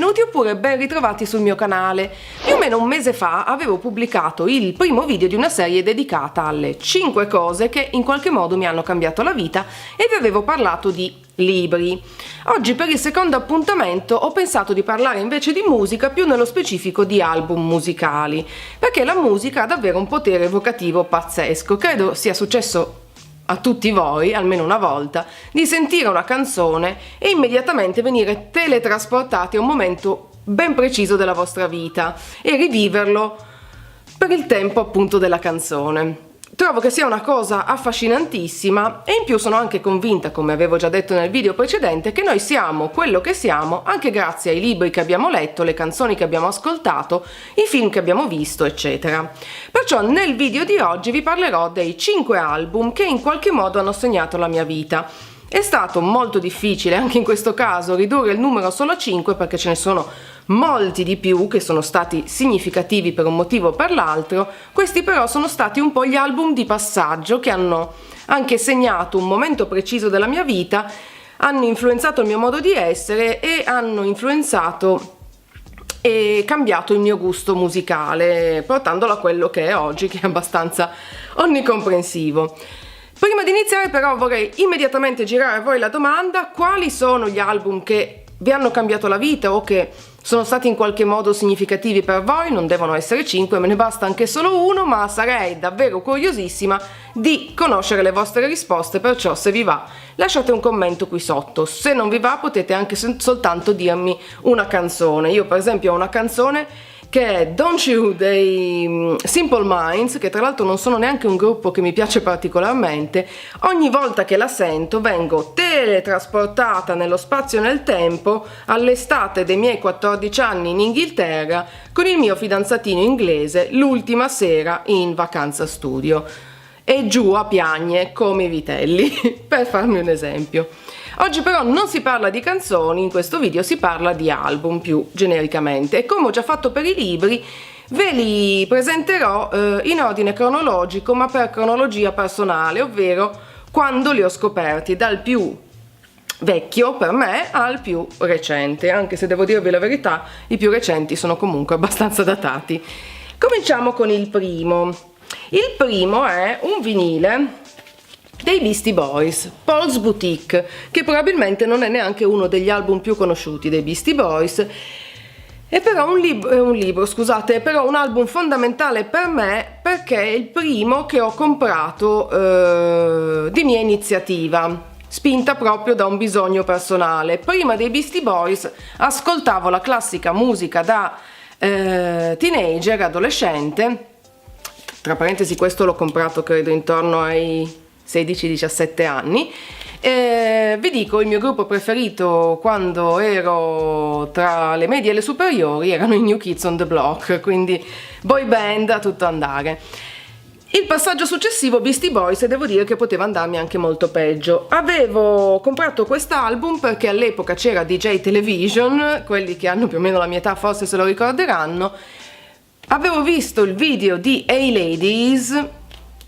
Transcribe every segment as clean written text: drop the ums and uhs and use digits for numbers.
benvenuti oppure ben ritrovati sul mio canale. Più o meno un mese fa avevo pubblicato il primo video di una serie dedicata alle 5 cose che in qualche modo mi hanno cambiato la vita e vi avevo parlato di libri. Oggi per il secondo appuntamento ho pensato di parlare invece di musica, più nello specifico di album musicali, perché la musica ha davvero un potere evocativo pazzesco. Credo sia successo a tutti voi, almeno una volta, di sentire una canzone e immediatamente venire teletrasportati a un momento ben preciso della vostra vita e riviverlo per il tempo appunto della canzone. Trovo che sia una cosa affascinantissima e in più sono anche convinta, come avevo già detto nel video precedente, che noi siamo quello che siamo anche grazie ai libri che abbiamo letto, le canzoni che abbiamo ascoltato, i film che abbiamo visto, eccetera. Perciò nel video di oggi vi parlerò dei 5 album che in qualche modo hanno segnato la mia vita. È stato molto difficile anche in questo caso ridurre il numero solo a 5 perché ce ne sono molti di più che sono stati significativi per un motivo o per l'altro. Questi però sono stati un po' gli album di passaggio che hanno anche segnato un momento preciso della mia vita, hanno influenzato il mio modo di essere e hanno influenzato e cambiato il mio gusto musicale, portandolo a quello che è oggi, che è abbastanza onnicomprensivo. Prima di iniziare però vorrei immediatamente girare a voi la domanda: quali sono gli album che vi hanno cambiato la vita o che sono stati in qualche modo significativi per voi? Non devono essere 5, me ne basta anche solo uno, ma sarei davvero curiosissima di conoscere le vostre risposte, perciò se vi va lasciate un commento qui sotto. Se non vi va potete anche soltanto dirmi una canzone. Io per esempio ho una canzone che è Don't You dei Simple Minds, che tra l'altro non sono neanche un gruppo che mi piace particolarmente. Ogni volta che la sento vengo teletrasportata nello spazio e nel tempo all'estate dei miei 14 anni in Inghilterra con il mio fidanzatino inglese l'ultima sera in vacanza studio, e giù a piagne come i vitelli per farmi un esempio. Oggi però non si parla di canzoni, in questo video si parla di album più genericamente, e come ho già fatto per i libri ve li presenterò in ordine cronologico, ma per cronologia personale, ovvero quando li ho scoperti, dal più vecchio per me al più recente, anche se devo dirvi la verità, i più recenti sono comunque abbastanza datati. Cominciamo con il primo. Il primo è un vinile dei Beastie Boys, Paul's Boutique, che probabilmente non è neanche uno degli album più conosciuti dei Beastie Boys, è però è però un album fondamentale per me perché è il primo che ho comprato di mia iniziativa, spinta proprio da un bisogno personale. Prima dei Beastie Boys ascoltavo la classica musica da teenager, adolescente. Tra parentesi, questo l'ho comprato credo intorno ai 16-17 anni. Vi dico, il mio gruppo preferito quando ero tra le medie e le superiori erano i New Kids on the Block, quindi boy band a tutto andare. Il passaggio successivo, Beastie Boys, e devo dire che poteva andarmi anche molto peggio. Avevo comprato quest'album perché all'epoca c'era DJ Television, quelli che hanno più o meno la mia età forse se lo ricorderanno. Avevo visto il video di Hey Ladies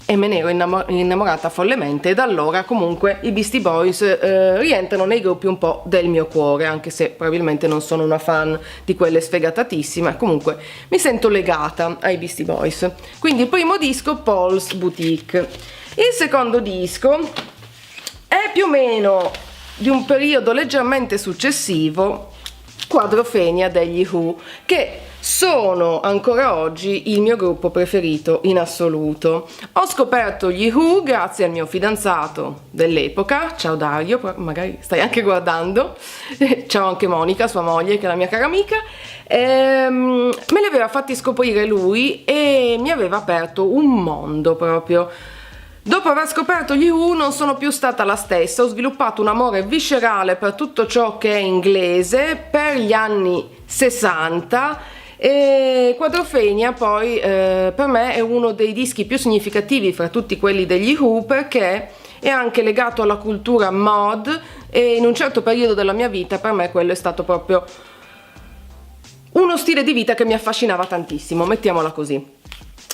e me ne ero innamorata follemente, e da allora comunque i Beastie Boys rientrano nei gruppi un po' del mio cuore, anche se probabilmente non sono una fan di quelle sfegatatissime. Comunque mi sento legata ai Beastie Boys. Quindi il primo disco, Paul's Boutique. Il secondo disco è più o meno di un periodo leggermente successivo, Quadrophenia degli Who, che sono ancora oggi il mio gruppo preferito in assoluto. Ho scoperto gli Who grazie al mio fidanzato dell'epoca, ciao Dario, magari stai anche guardando, ciao anche Monica, sua moglie, che è la mia cara amica. Me li aveva fatti scoprire lui e mi aveva aperto un mondo proprio. Dopo aver scoperto gli Who non sono più stata la stessa, ho sviluppato un amore viscerale per tutto ciò che è inglese per gli anni 60, e Quadrophenia poi per me è uno dei dischi più significativi fra tutti quelli degli Who, perché è anche legato alla cultura mod, e in un certo periodo della mia vita per me quello è stato proprio uno stile di vita che mi affascinava tantissimo, mettiamola così.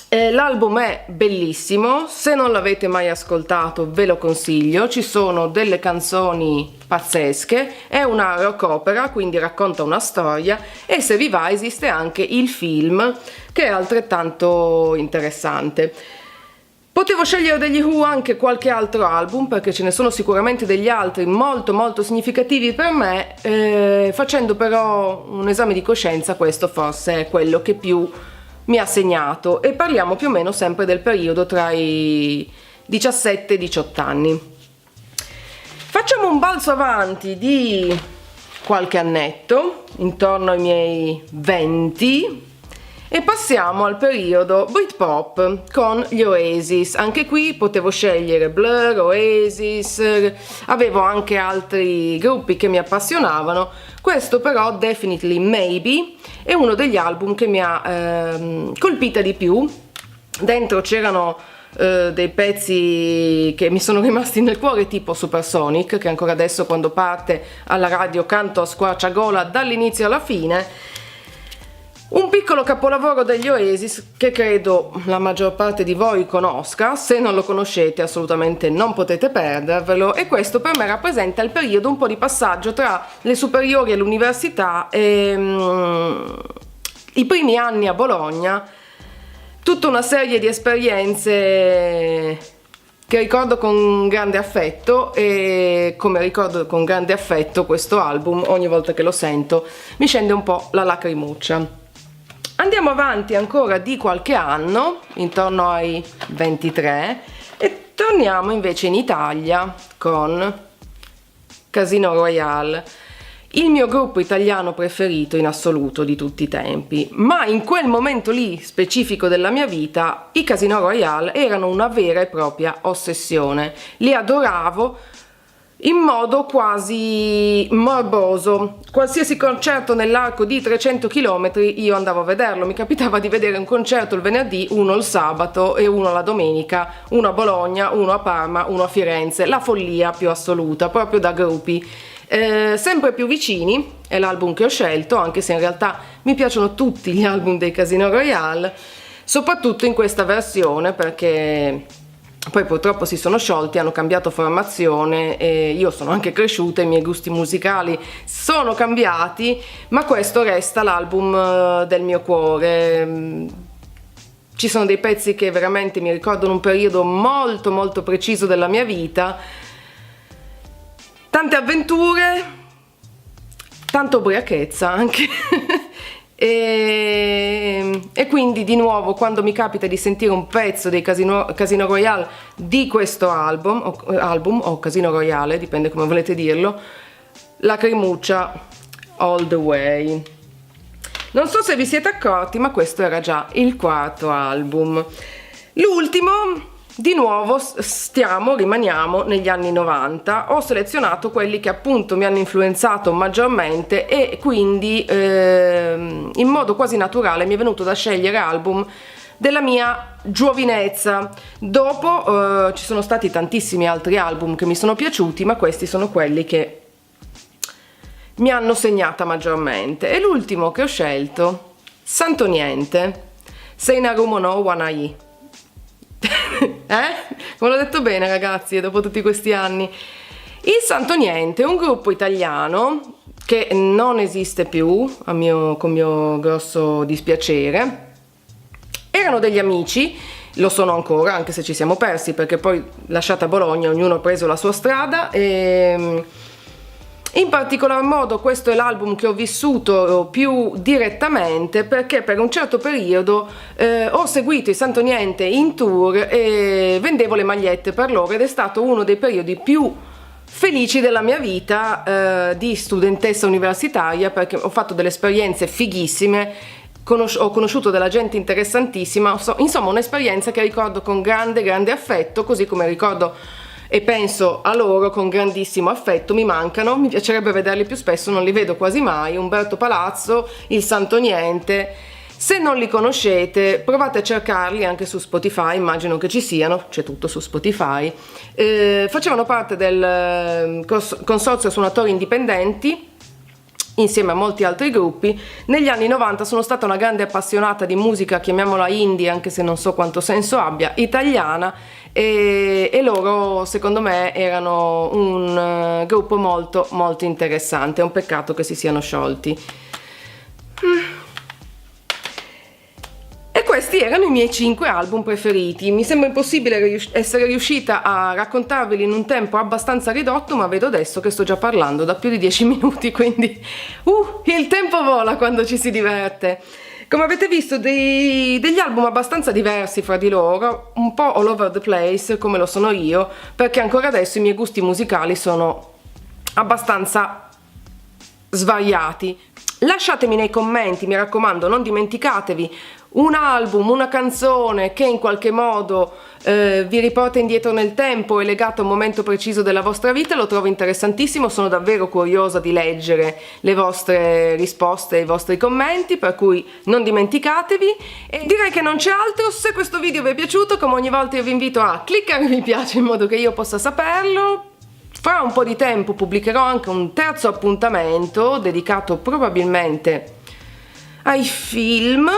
L'album è bellissimo, se non l'avete mai ascoltato ve lo consiglio, ci sono delle canzoni pazzesche, è una rock opera, quindi racconta una storia, e se vi va esiste anche il film che è altrettanto interessante. Potevo scegliere degli Who anche qualche altro album, perché ce ne sono sicuramente degli altri molto molto significativi per me, facendo però un esame di coscienza questo forse è quello che più mi ha segnato, e parliamo più o meno sempre del periodo tra i 17 e i 18 anni. Facciamo un balzo avanti di qualche annetto, intorno ai miei 20, e passiamo al periodo Britpop con gli Oasis. Anche qui potevo scegliere Blur, Oasis, avevo anche altri gruppi che mi appassionavano. Questo però, Definitely Maybe, è uno degli album che mi ha colpita di più. Dentro c'erano dei pezzi che mi sono rimasti nel cuore, tipo Supersonic, che ancora adesso quando parte alla radio canto a squarciagola dall'inizio alla fine. Un piccolo capolavoro degli Oasis che credo la maggior parte di voi conosca. Se non lo conoscete assolutamente non potete perdervelo, e questo per me rappresenta il periodo un po' di passaggio tra le superiori e l'università e i primi anni a Bologna, tutta una serie di esperienze che ricordo con grande affetto, e come ricordo con grande affetto questo album, ogni volta che lo sento mi scende un po' la lacrimuccia. Andiamo avanti ancora di qualche anno, intorno ai 23, e torniamo invece in Italia con Casino Royale, il mio gruppo italiano preferito in assoluto di tutti i tempi. Ma in quel momento lì specifico della mia vita i Casino Royale erano una vera e propria ossessione. Li adoravo in modo quasi morboso. Qualsiasi concerto nell'arco di 300 km io andavo a vederlo. Mi capitava di vedere un concerto il venerdì, uno il sabato e uno la domenica, uno a Bologna, uno a Parma, uno a Firenze. La follia più assoluta, proprio da gruppi. Sempre più vicini è l'album che ho scelto, anche se in realtà mi piacciono tutti gli album dei Casino Royale, soprattutto in questa versione, perché poi purtroppo si sono sciolti, hanno cambiato formazione e io sono anche cresciuta, i miei gusti musicali sono cambiati, ma questo resta l'album del mio cuore. Ci sono dei pezzi che veramente mi ricordano un periodo molto molto preciso della mia vita, tante avventure, tanta ubriachezza anche. E quindi di nuovo, quando mi capita di sentire un pezzo dei Casino Royale di questo album o Casino Royale, dipende come volete dirlo, lacrimuccia all the way. Non so se vi siete accorti, ma questo era già il quarto album. L'ultimo, di nuovo rimaniamo negli anni 90. Ho selezionato quelli che appunto mi hanno influenzato maggiormente, e quindi in modo quasi naturale mi è venuto da scegliere album della mia giovinezza. Dopo ci sono stati tantissimi altri album che mi sono piaciuti, ma questi sono quelli che mi hanno segnata maggiormente. E l'ultimo che ho scelto, Santo Niente, Sei Narumo no Wanai. Come l'ho detto bene, ragazzi, dopo tutti questi anni. Il Santo Niente è un gruppo italiano che non esiste più, con mio grosso dispiacere. Erano degli amici, lo sono ancora, anche se ci siamo persi, perché poi lasciata Bologna ognuno ha preso la sua strada, e in particolar modo questo è l'album che ho vissuto più direttamente, perché per un certo periodo ho seguito i Santo Niente in tour e vendevo le magliette per loro, ed è stato uno dei periodi più felici della mia vita di studentessa universitaria, perché ho fatto delle esperienze fighissime, ho conosciuto della gente interessantissima, insomma un'esperienza che ricordo con grande grande affetto, così come ricordo e penso a loro con grandissimo affetto. Mi mancano, mi piacerebbe vederli più spesso, non li vedo quasi mai. Umberto Palazzo, il Santo Niente. Se non li conoscete, provate a cercarli anche su Spotify, immagino che ci siano, c'è tutto su Spotify. Facevano parte del Consorzio Suonatori Indipendenti, insieme a molti altri gruppi. Negli anni 90 sono stata una grande appassionata di musica, chiamiamola indie, anche se non so quanto senso abbia, italiana, e loro secondo me erano un gruppo molto molto interessante. È un peccato che si siano sciolti. E questi erano i miei 5 album preferiti. Mi sembra impossibile essere riuscita a raccontarveli in un tempo abbastanza ridotto, ma vedo adesso che sto già parlando da più di 10 minuti, quindi il tempo vola quando ci si diverte. Come avete visto, degli album abbastanza diversi fra di loro, un po' all over the place, come lo sono io, perché ancora adesso i miei gusti musicali sono abbastanza svariati. Lasciatemi nei commenti, mi raccomando, non dimenticatevi, un album, una canzone che in qualche modo vi riporta indietro nel tempo, è legato a un momento preciso della vostra vita. Lo trovo interessantissimo, sono davvero curiosa di leggere le vostre risposte e i vostri commenti, per cui non dimenticatevi. E direi che non c'è altro. Se questo video vi è piaciuto, come ogni volta io vi invito a cliccare mi piace in modo che io possa saperlo. Fra un po' di tempo pubblicherò anche un terzo appuntamento dedicato probabilmente ai film.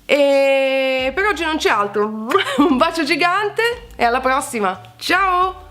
E per oggi non c'è altro. Un bacio gigante e alla prossima. Ciao!